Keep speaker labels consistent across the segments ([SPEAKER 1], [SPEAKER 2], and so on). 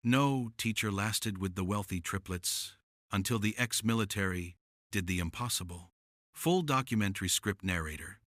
[SPEAKER 1] No teacher lasted with the wealthy triplets until the ex-military did the impossible. Full documentary script narrator.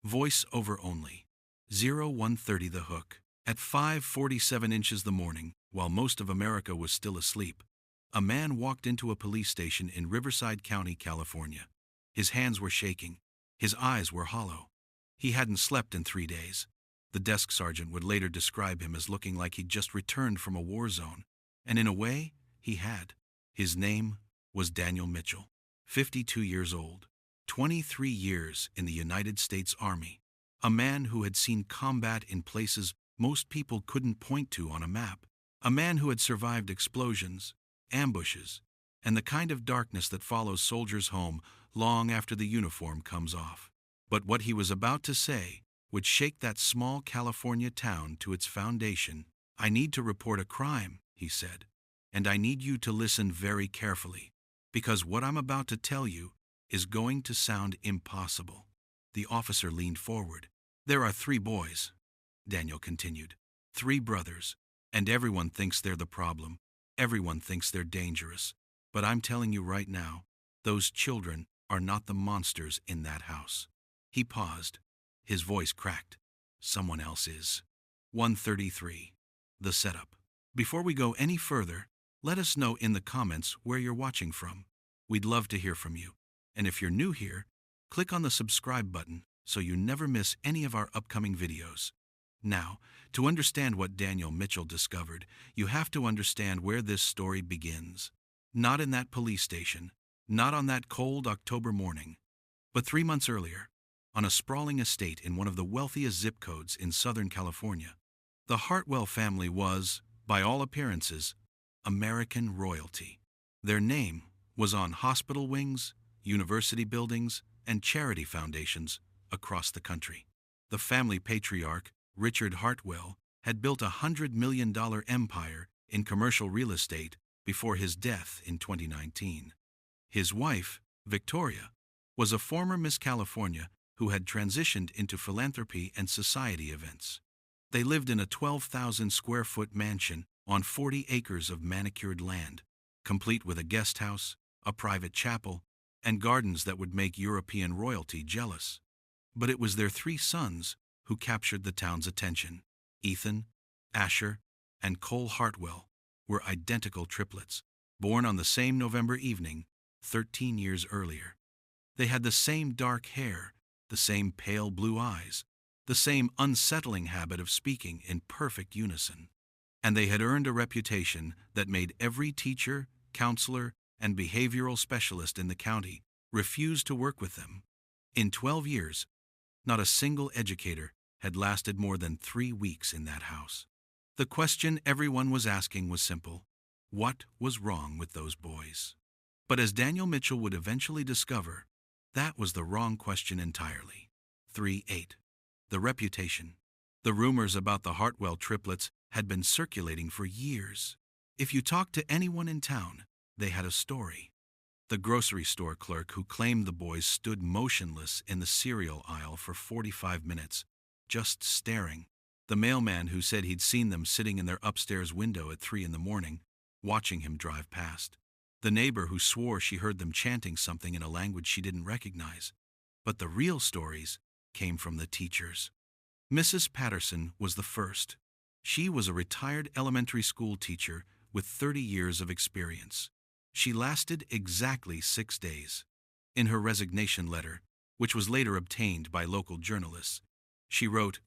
[SPEAKER 1] Voice over only. 0130 The Hook. At 5:47 inches the morning, while most of America was still asleep, a man walked into a police station in Riverside County, California. His hands were shaking. His eyes were hollow. He hadn't slept in 3 days. The desk sergeant would later describe him as looking like he'd just returned from a war zone. And in a way, he had. His name was Daniel Mitchell, 52 years old, 23 years in the United States Army. A man who had seen combat in places most people couldn't point to on a map. A man who had survived explosions, ambushes, and the kind of darkness that follows soldiers home long after the uniform comes off. But what he was about to say would shake that small California town to its foundation. "I need to report a crime," he said, "and I need you to listen very carefully, because what I'm about to tell you is going to sound impossible." The officer leaned forward. "There are 3 boys," Daniel continued, "3 brothers, and everyone thinks they're the problem. Everyone thinks they're dangerous. But I'm telling you right now, those children are not the monsters in that house." He paused. His voice cracked. "Someone else is." 133. The setup. Before we go any further, let us know in the comments where you're watching from. We'd love to hear from you. And if you're new here, click on the subscribe button so you never miss any of our upcoming videos. Now, to understand what Daniel Mitchell discovered, you have to understand where this story begins. Not in that police station, not on that cold October morning, but 3 months earlier, on a sprawling estate in one of the wealthiest zip codes in Southern California. The Hartwell family was, by all appearances, American royalty. Their name was on hospital wings, university buildings, and charity foundations across the country. The family patriarch, Richard Hartwell, had built a $100 million empire in commercial real estate before his death in 2019. His wife, Victoria, was a former Miss California who had transitioned into philanthropy and society events. They lived in a 12,000 square foot mansion on 40 acres of manicured land, complete with a guest house, a private chapel, and gardens that would make European royalty jealous. But it was their 3 sons who captured the town's attention. Ethan, Asher, and Cole Hartwell were identical triplets, born on the same November evening, 13 years earlier. They had the same dark hair, the same pale blue eyes, the same unsettling habit of speaking in perfect unison. And they had earned a reputation that made every teacher, counselor, and behavioral specialist in the county refuse to work with them. In 12 years, not a single educator had lasted more than 3 weeks in that house. The question everyone was asking was simple: what was wrong with those boys? But as Daniel Mitchell would eventually discover, that was the wrong question entirely. 3-8. The reputation. The rumors about the Hartwell triplets had been circulating for years. If you talked to anyone in town, they had a story. The grocery store clerk who claimed the boys stood motionless in the cereal aisle for 45 minutes, just staring. The mailman who said he'd seen them sitting in their upstairs window at 3 in the morning, watching him drive past. The neighbor who swore she heard them chanting something in a language she didn't recognize. But the real stories came from the teachers. Mrs. Patterson was the first. She was a retired elementary school teacher with 30 years of experience. She lasted exactly 6 days. In her resignation letter, which was later obtained by local journalists, she wrote,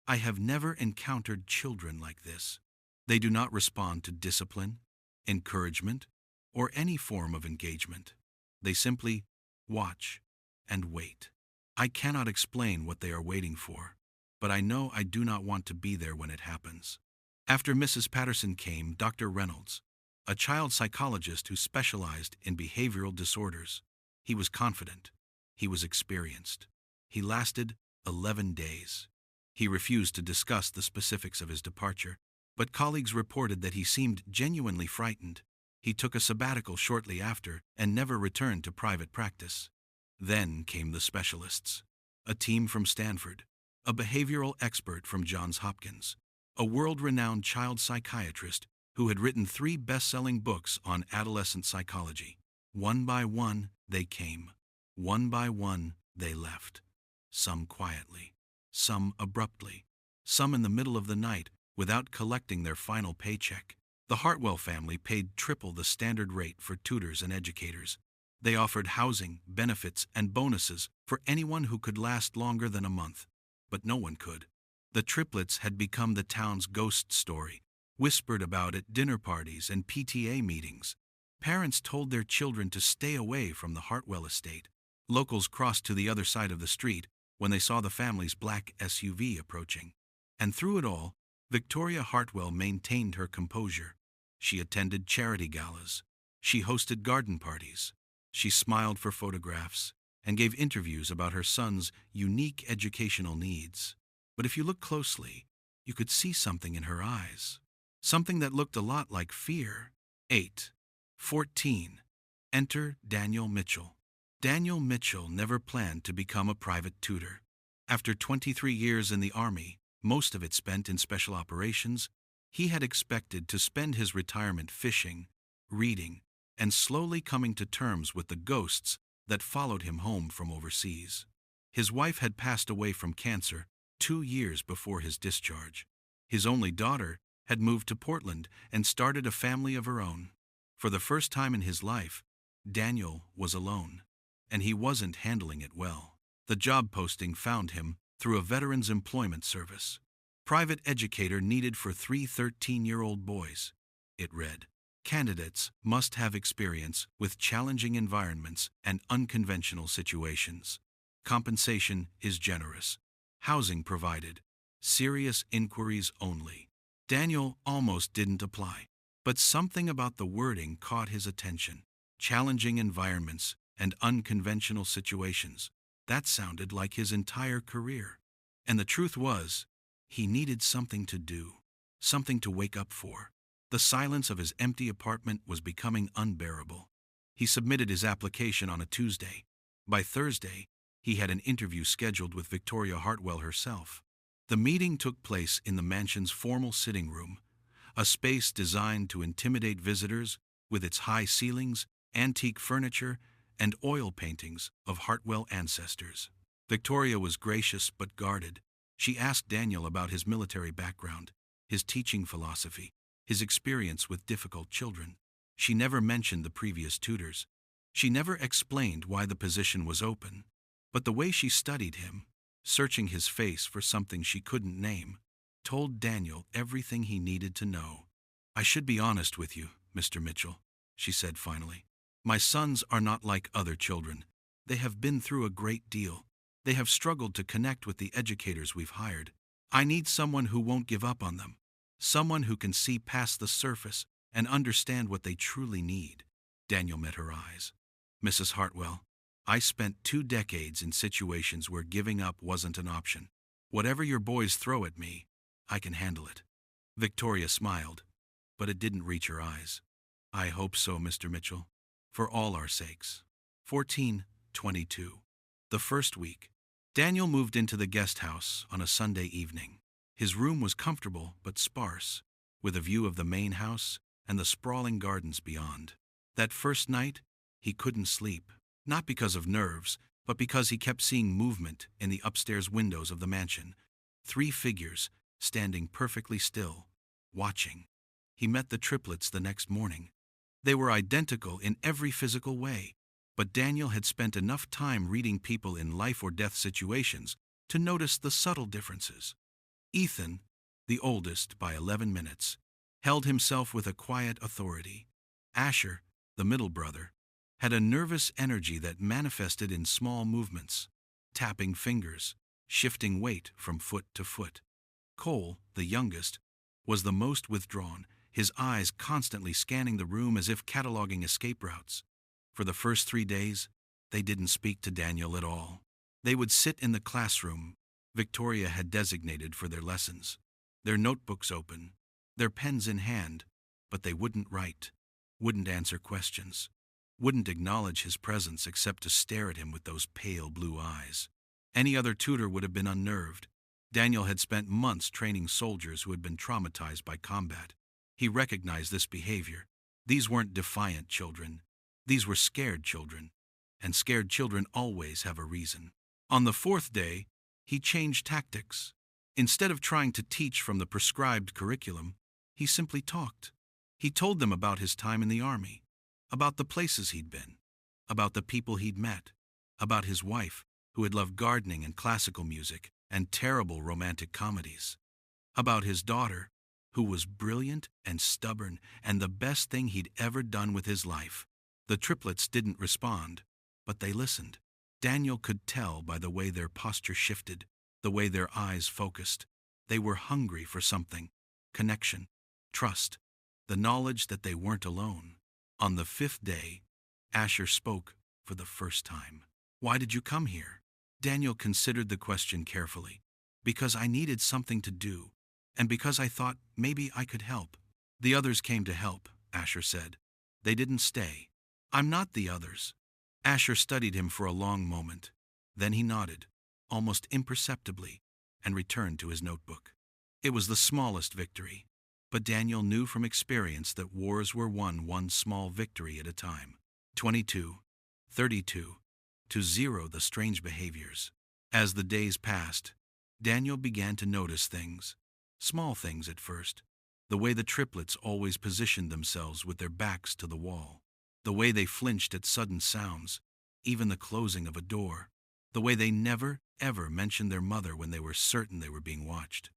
[SPEAKER 1] "I have never encountered children like this. They do not respond to discipline, encouragement, or any form of engagement. They simply watch and wait. I cannot explain what they are waiting for, but I know I do not want to be there when it happens." After Mrs. Patterson came Dr. Reynolds, a child psychologist who specialized in behavioral disorders. He was confident. He was experienced. He lasted 11 days. He refused to discuss the specifics of his departure, but colleagues reported that he seemed genuinely frightened. He took a sabbatical shortly after and never returned to private practice. Then came the specialists, a team from Stanford, a behavioral expert from Johns Hopkins, a world-renowned child psychiatrist who had written 3 best-selling books on adolescent psychology. One by one, they came. One by one, they left. Some quietly, some abruptly, some in the middle of the night without collecting their final paycheck. The Hartwell family paid triple the standard rate for tutors and educators. They offered housing, benefits, and bonuses for anyone who could last longer than a month. But no one could. The Triplets had become the town's ghost story, whispered about at dinner parties and PTA meetings. Parents told their children to stay away from the Hartwell estate. Locals crossed to the other side of the street when they saw the family's black SUV approaching. And through it all, Victoria Hartwell maintained her composure. She attended charity galas. She hosted garden parties. She smiled for photographs and gave interviews about her son's unique educational needs. But if you look closely, you could see something in her eyes. Something that looked a lot like fear. 8. 14. Enter Daniel Mitchell. Daniel Mitchell never planned to become a private tutor. After 23 years in the Army, most of it spent in special operations, he had expected to spend his retirement fishing, reading, and slowly coming to terms with the ghosts that followed him home from overseas. His wife had passed away from cancer 2 years before his discharge. His only daughter had moved to Portland and started a family of her own. For the first time in his life, Daniel was alone, and he wasn't handling it well. The job posting found him through a Veterans Employment Service. Private educator needed for 3 13-year-old boys. It read, candidates must have experience with challenging environments and unconventional situations. Compensation is generous. Housing provided. Serious inquiries only. Daniel almost didn't apply, but something about the wording caught his attention. Challenging environments and unconventional situations. That sounded like his entire career. And the truth was, he needed something to do, something to wake up for. The silence of his empty apartment was becoming unbearable. He submitted his application on a Tuesday. By Thursday, he had an interview scheduled with Victoria Hartwell herself. The meeting took place in the mansion's formal sitting room, a space designed to intimidate visitors with its high ceilings, antique furniture, and oil paintings of Hartwell ancestors. Victoria was gracious but guarded. She asked Daniel about his military background, his teaching philosophy, his experience with difficult children. She never mentioned the previous tutors. She never explained why the position was open. But the way she studied him, searching his face for something she couldn't name, told Daniel everything he needed to know. I should be honest with you, Mr. Mitchell, she said finally. My sons are not like other children. They have been through a great deal. They have struggled to connect with the educators we've hired. I need someone who won't give up on them. Someone who can see past the surface and understand what they truly need. Daniel met her eyes. Mrs. Hartwell, I spent 2 decades in situations where giving up wasn't an option. Whatever your boys throw at me, I can handle it. Victoria smiled, but it didn't reach her eyes. I hope so, Mr. Mitchell, for all our sakes. 14:22. The first week. Daniel moved into the guest house on a Sunday evening. His room was comfortable but sparse, with a view of the main house and the sprawling gardens beyond. That first night, he couldn't sleep, not because of nerves, but because he kept seeing movement in the upstairs windows of the mansion. 3 figures standing perfectly still, watching. He met the Triplets the next morning. They were identical in every physical way, but Daniel had spent enough time reading people in life or death situations to notice the subtle differences. Ethan, the oldest by 11 minutes, held himself with a quiet authority. Asher, the middle brother, had a nervous energy that manifested in small movements, tapping fingers, shifting weight from foot to foot. Cole, the youngest, was the most withdrawn, his eyes constantly scanning the room as if cataloging escape routes. For the first 3 days, they didn't speak to Daniel at all. They would sit in the classroom Victoria had designated for their lessons, their notebooks open, their pens in hand, but they wouldn't write, wouldn't answer questions, wouldn't acknowledge his presence except to stare at him with those pale blue eyes. Any other tutor would have been unnerved. Daniel had spent months training soldiers who had been traumatized by combat. He recognized this behavior. These weren't defiant children. These were scared children. And scared children always have a reason. On the fourth day, he changed tactics. Instead of trying to teach from the prescribed curriculum, he simply talked. He told them about his time in the army, about the places he'd been, about the people he'd met, about his wife, who had loved gardening and classical music and terrible romantic comedies, about his daughter, who was brilliant and stubborn and the best thing he'd ever done with his life. The triplets didn't respond, but they listened. Daniel could tell by the way their posture shifted, the way their eyes focused. They were hungry for something: connection, trust, the knowledge that they weren't alone. On the fifth day, Asher spoke for the first time. "Why did you come here?" Daniel considered the question carefully. "Because I needed something to do, and because I thought maybe I could help." "The others came to help," Asher said. "They didn't stay." "I'm not the others." Asher studied him for a long moment. Then he nodded, almost imperceptibly, and returned to his notebook. It was the smallest victory, but Daniel knew from experience that wars were won one small victory at a time. 22, 32, to 0 the strange behaviors. As the days passed, Daniel began to notice things. Small things at first. The way the triplets always positioned themselves with their backs to the wall. The way they flinched at sudden sounds, even the closing of a door. The way they never, ever mentioned their mother when they were certain they were being watched.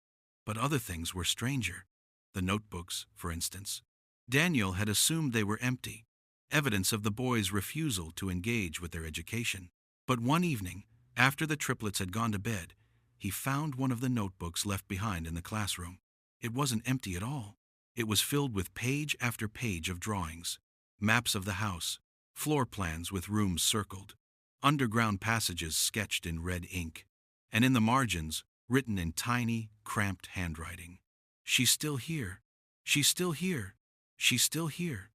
[SPEAKER 1] But other things were stranger. The notebooks, for instance. Daniel had assumed they were empty, evidence of the boys' refusal to engage with their education. But one evening, after the triplets had gone to bed, he found one of the notebooks left behind in the classroom. It wasn't empty at all. It was filled with page after page of drawings, maps of the house, floor plans with rooms circled, underground passages sketched in red ink, and in the margins, written in tiny, cramped handwriting: "She's still here. She's still here. She's still here."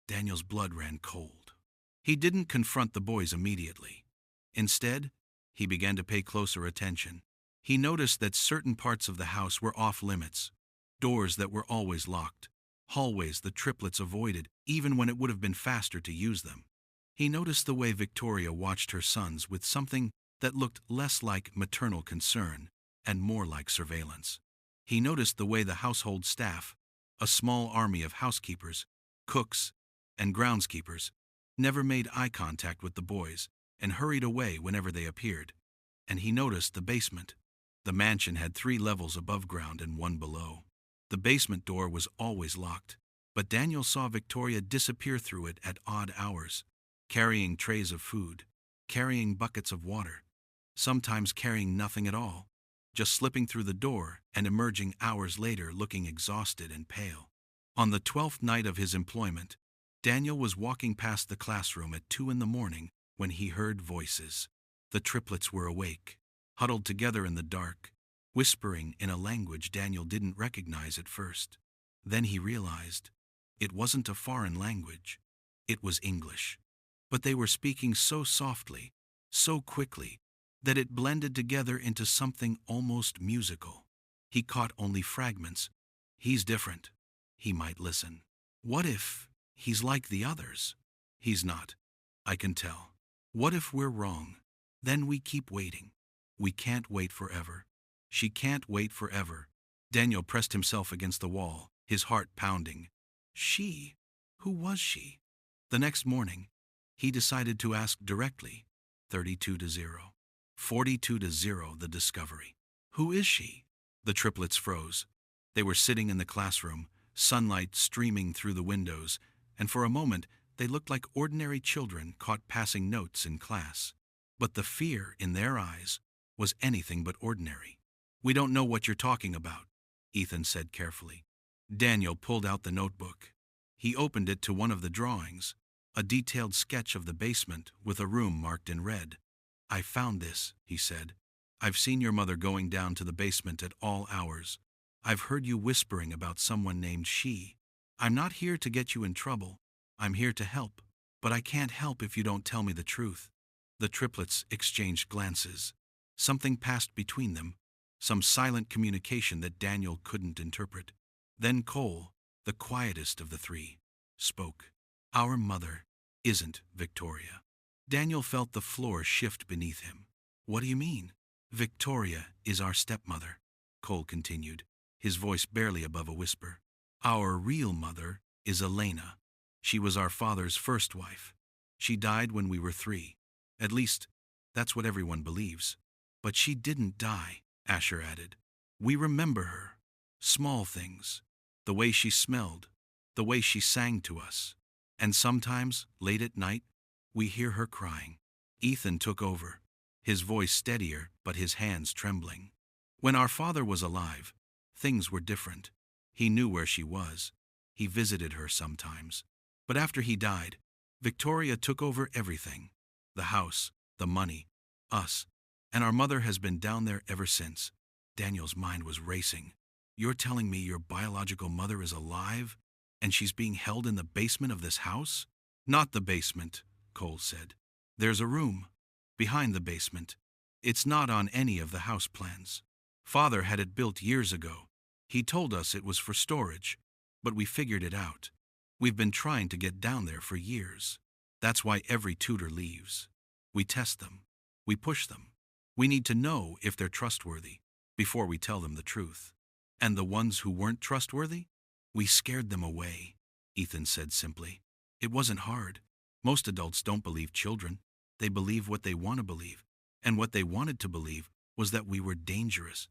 [SPEAKER 1] Daniel's blood ran cold. He didn't confront the boys immediately. Instead, he began to pay closer attention. He noticed that certain parts of the house were off limits, doors that were always locked, hallways the triplets avoided even when it would have been faster to use them. He noticed the way Victoria watched her sons with something that looked less like maternal concern and more like surveillance. He noticed the way the household staff, a small army of housekeepers, cooks, and groundskeepers, never made eye contact with the boys and hurried away whenever they appeared. And he noticed the basement. The mansion had 3 levels above ground and 1 below. The basement door was always locked, but Daniel saw Victoria disappear through it at odd hours, carrying trays of food, carrying buckets of water, sometimes carrying nothing at all, just slipping through the door and emerging hours later looking exhausted and pale. On the 12th night of his employment, Daniel was walking past the classroom at 2 a.m. when he heard voices. The triplets were awake, huddled together in the dark, whispering in a language Daniel didn't recognize at first. Then he realized it wasn't a foreign language. It was English. But they were speaking so softly, so quickly, that it blended together into something almost musical. He caught only fragments. "He's different. He might listen." "What if he's like the others?" "He's not. I can tell." "What if we're wrong? Then we keep waiting." "We can't wait forever." "She can't wait forever." Daniel pressed himself against the wall, his heart pounding. She? Who was she? The next morning, he decided to ask directly. 32-0. 42-0 the discovery. "Who is she?" The triplets froze. They were sitting in the classroom, sunlight streaming through the windows, and for a moment they looked like ordinary children caught passing notes in class. But the fear in their eyes was anything but ordinary. "We don't know what you're talking about," Ethan said carefully. Daniel pulled out the notebook. He opened it to one of the drawings, a detailed sketch of the basement with a room marked in red. "I found this," he said. "I've seen your mother going down to the basement at all hours. I've heard you whispering about someone named She. I'm not here to get you in trouble. I'm here to help. But I can't help if you don't tell me the truth." The triplets exchanged glances. Something passed between them, some silent communication that Daniel couldn't interpret. Then Cole, the quietest of the three, spoke. Our mother isn't Victoria. Daniel felt the floor shift beneath him. What do you mean? Victoria is our stepmother, Cole continued, his voice barely above a whisper. Our real mother is Elena. She was our father's first wife. She died when we were 3. At least, that's what everyone believes. But she didn't die, Asher added. We remember her. Small things. The way she smelled. The way she sang to us. And sometimes, late at night, we hear her crying. Ethan took over, his voice steadier but his hands trembling. When our father was alive, things were different. He knew where she was. He visited her sometimes. But after he died, Victoria took over everything. The house, the money, us. And our mother has been down there ever since. Daniel's mind was racing. You're telling me your biological mother is alive, and she's being held in the basement of this house? Not the basement, Cole said. There's a room behind the basement. It's not on any of the house plans. Father had it built years ago. He told us it was for storage, but we figured it out. We've been trying to get down there for years. That's why every tutor leaves. We test them. We push them. We need to know if they're trustworthy before we tell them the truth. And the ones who weren't trustworthy? We scared them away, Ethan said simply. It wasn't hard. Most adults don't believe children. They believe what they want to believe. And what they wanted to believe was that we were dangerous.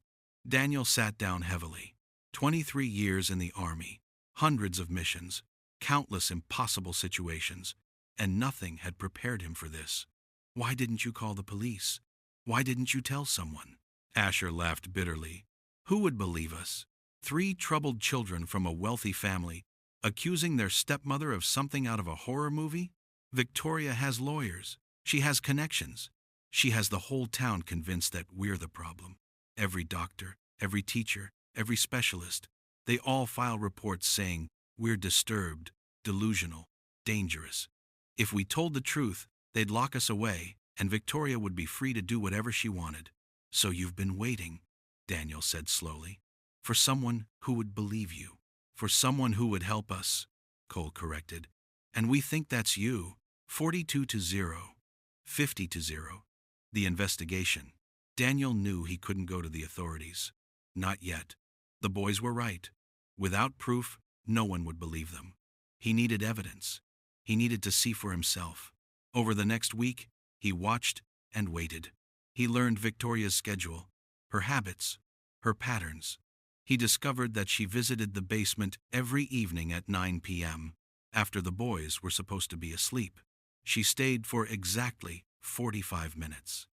[SPEAKER 1] Daniel sat down heavily. 23 years in the army, hundreds of missions, countless impossible situations, and nothing had prepared him for this. Why didn't you call the police? Why didn't you tell someone? Asher laughed bitterly. Who would believe us? 3 troubled children from a wealthy family, accusing their stepmother of something out of a horror movie? Victoria has lawyers. She has connections. She has the whole town convinced that we're the problem. Every doctor, every teacher, every specialist, they all file reports saying we're disturbed, delusional, dangerous. If we told the truth, they'd lock us away, and Victoria would be free to do whatever she wanted. So you've been waiting, Daniel said slowly, for someone who would believe you, for someone who would help us, Cole corrected. And we think that's you. 42-0, 50-0. The investigation. Daniel knew he couldn't go to the authorities. Not yet. The boys were right. Without proof, no one would believe them. He needed evidence. He needed to see for himself. Over the next week, he watched and waited. He learned Victoria's schedule, her habits, her patterns. He discovered that she visited the basement every evening at 9 p.m., after the boys were supposed to be asleep. She stayed for exactly 45 minutes.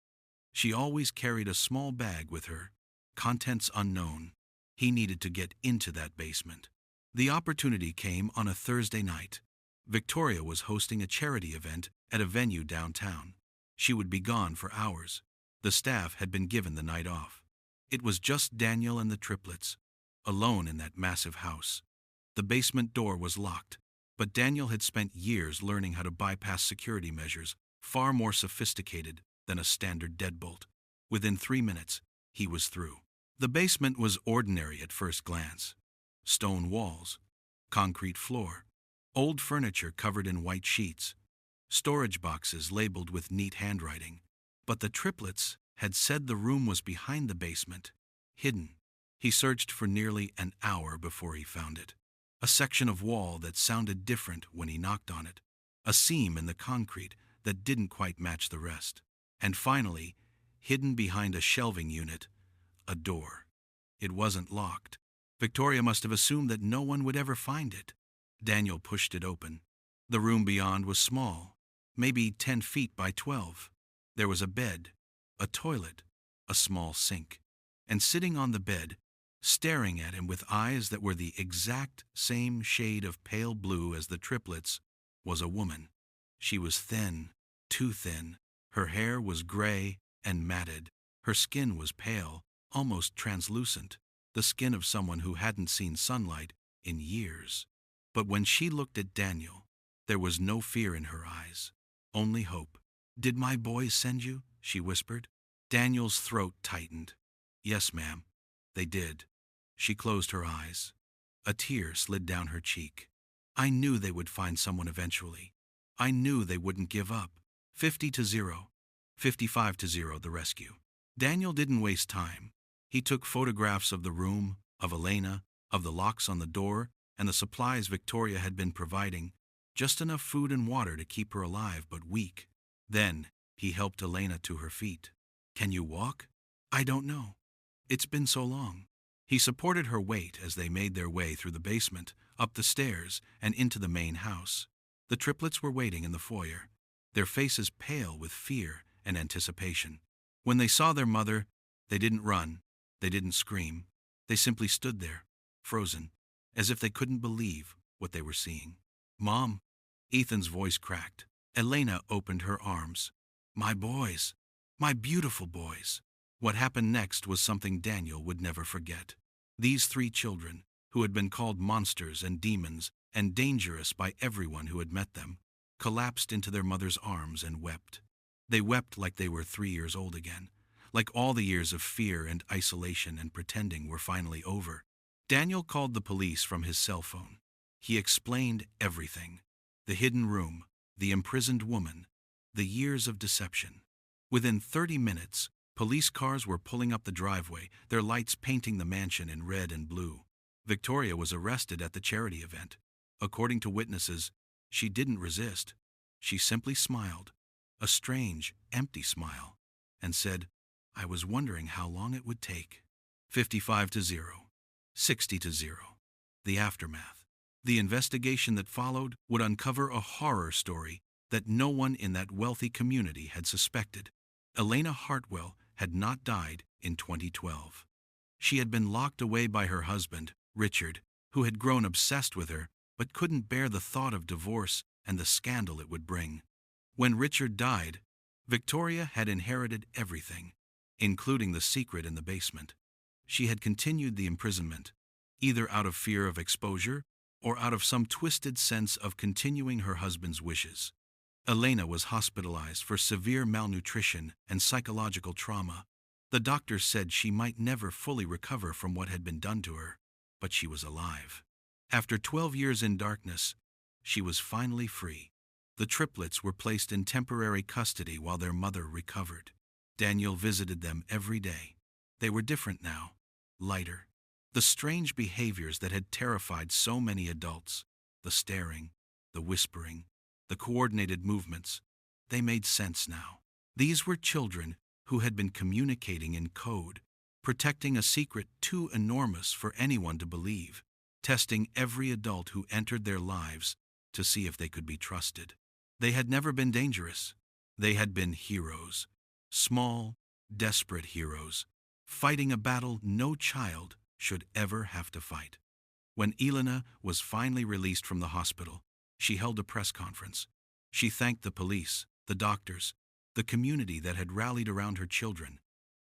[SPEAKER 1] She always carried a small bag with her, contents unknown. He needed to get into that basement. The opportunity came on a Thursday night. Victoria was hosting a charity event at a venue downtown. She would be gone for hours. The staff had been given the night off. It was just Daniel and the triplets, alone in that massive house. The basement door was locked, but Daniel had spent years learning how to bypass security measures, far more sophisticated than a standard deadbolt. Within 3 minutes, he was through. The basement was ordinary at first glance. Stone walls, concrete floor, old furniture covered in white sheets, storage boxes labeled with neat handwriting. But the triplets had said the room was behind the basement, hidden. He searched for nearly an hour before he found it. A section of wall that sounded different when he knocked on it. A seam in the concrete that didn't quite match the rest. And finally, hidden behind a shelving unit, a door. It wasn't locked. Victoria must have assumed that no one would ever find it. Daniel pushed it open. The room beyond was small, maybe 10 feet by 12. There was a bed, a toilet, a small sink. And sitting on the bed, staring at him with eyes that were the exact same shade of pale blue as the triplets, was a woman. She was thin, too thin. Her hair was gray and matted. Her skin was pale, almost translucent, the skin of someone who hadn't seen sunlight in years. But when she looked at Daniel, there was no fear in her eyes, only hope. "Did my boys send you?" she whispered. Daniel's throat tightened. "Yes, ma'am, they did." She closed her eyes. A tear slid down her cheek. I knew they would find someone eventually. I knew they wouldn't give up. 50-0. 55-0 the rescue. Daniel didn't waste time. He took photographs of the room, of Elena, of the locks on the door, and the supplies Victoria had been providing, just enough food and water to keep her alive but weak. Then, he helped Elena to her feet. Can you walk? I don't know. It's been so long. He supported her weight as they made their way through the basement, up the stairs, and into the main house. The triplets were waiting in the foyer, their faces pale with fear and anticipation. When they saw their mother, they didn't run, they didn't scream. They simply stood there, frozen, as if they couldn't believe what they were seeing. Mom, Ethan's voice cracked. Elena opened her arms. My boys, my beautiful boys. What happened next was something Daniel would never forget. These 3 children, who had been called monsters and demons and dangerous by everyone who had met them, collapsed into their mother's arms and wept. They wept like they were 3 years old again, like all the years of fear and isolation and pretending were finally over. Daniel called the police from his cell phone. He explained everything: the hidden room, the imprisoned woman, the years of deception. Within 30 minutes, police cars were pulling up the driveway, their lights painting the mansion in red and blue. Victoria was arrested at the charity event. According to witnesses, she didn't resist. She simply smiled, a strange, empty smile, and said, I was wondering how long it would take. 55-0. 60-0. The aftermath. The investigation that followed would uncover a horror story that no one in that wealthy community had suspected. Elena Hartwell had not died in 2012. She had been locked away by her husband, Richard, who had grown obsessed with her but couldn't bear the thought of divorce and the scandal it would bring. When Richard died, Victoria had inherited everything, including the secret in the basement. She had continued the imprisonment, either out of fear of exposure or out of some twisted sense of continuing her husband's wishes. Elena was hospitalized for severe malnutrition and psychological trauma. The doctors said she might never fully recover from what had been done to her, but she was alive. After 12 years in darkness, she was finally free. The triplets were placed in temporary custody while their mother recovered. Daniel visited them every day. They were different now, lighter. The strange behaviors that had terrified so many adults, the staring, the whispering, the coordinated movements, they made sense now. These were children who had been communicating in code, protecting a secret too enormous for anyone to believe, testing every adult who entered their lives to see if they could be trusted. They had never been dangerous. They had been heroes, small, desperate heroes, fighting a battle no child should ever have to fight. When Elena was finally released from the hospital, she held a press conference. She thanked the police, the doctors, the community that had rallied around her children.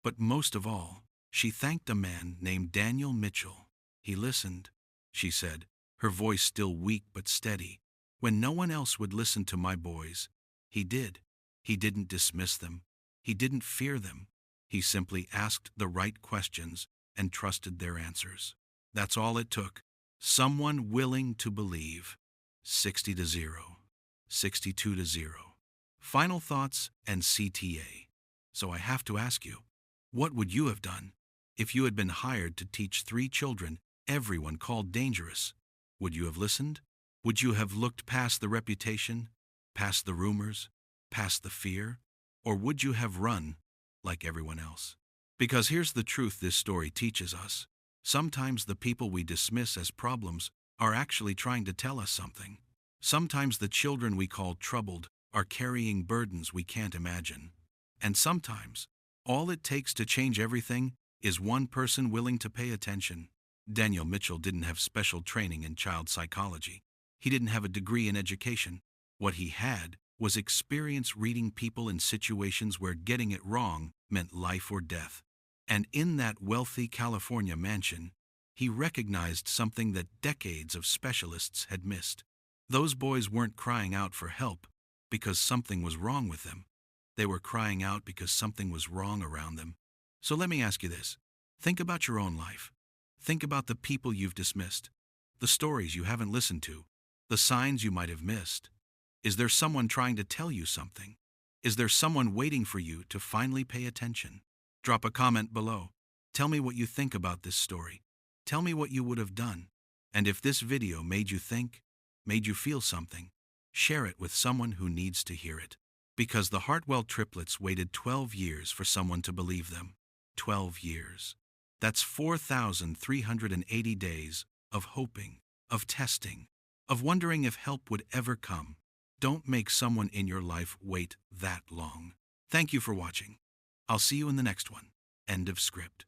[SPEAKER 1] But most of all, she thanked a man named Daniel Mitchell. He listened, she said, her voice still weak but steady. When no one else would listen to my boys, he did. He didn't dismiss them. He didn't fear them. He simply asked the right questions and trusted their answers. That's all it took. Someone willing to believe. 60-0. 62-0. Final thoughts and CTA. So I have to ask you, what would you have done if you had been hired to teach 3 children everyone called dangerous? Would you have listened? Would you have looked past the reputation, past the rumors, past the fear? Or would you have run like everyone else? Because here's the truth this story teaches us. Sometimes the people we dismiss as problems are actually trying to tell us something. Sometimes the children we call troubled are carrying burdens we can't imagine. And sometimes, all it takes to change everything is one person willing to pay attention. Daniel Mitchell didn't have special training in child psychology. He didn't have a degree in education. What he had was experience reading people in situations where getting it wrong meant life or death. And in that wealthy California mansion, he recognized something that decades of specialists had missed. Those boys weren't crying out for help because something was wrong with them. They were crying out because something was wrong around them. So let me ask you this. Think about your own life. Think about the people you've dismissed. The stories you haven't listened to, the signs you might have missed. Is there someone trying to tell you something? Is there someone waiting for you to finally pay attention? Drop a comment below. Tell me what you think about this story. Tell me what you would have done. And if this video made you think, made you feel something, share it with someone who needs to hear it. Because the Hartwell triplets waited 12 years for someone to believe them. 12 years. That's 4,380 days of hoping, of testing, of wondering if help would ever come. Don't make someone in your life wait that long. Thank you for watching. I'll see you in the next one. End of script.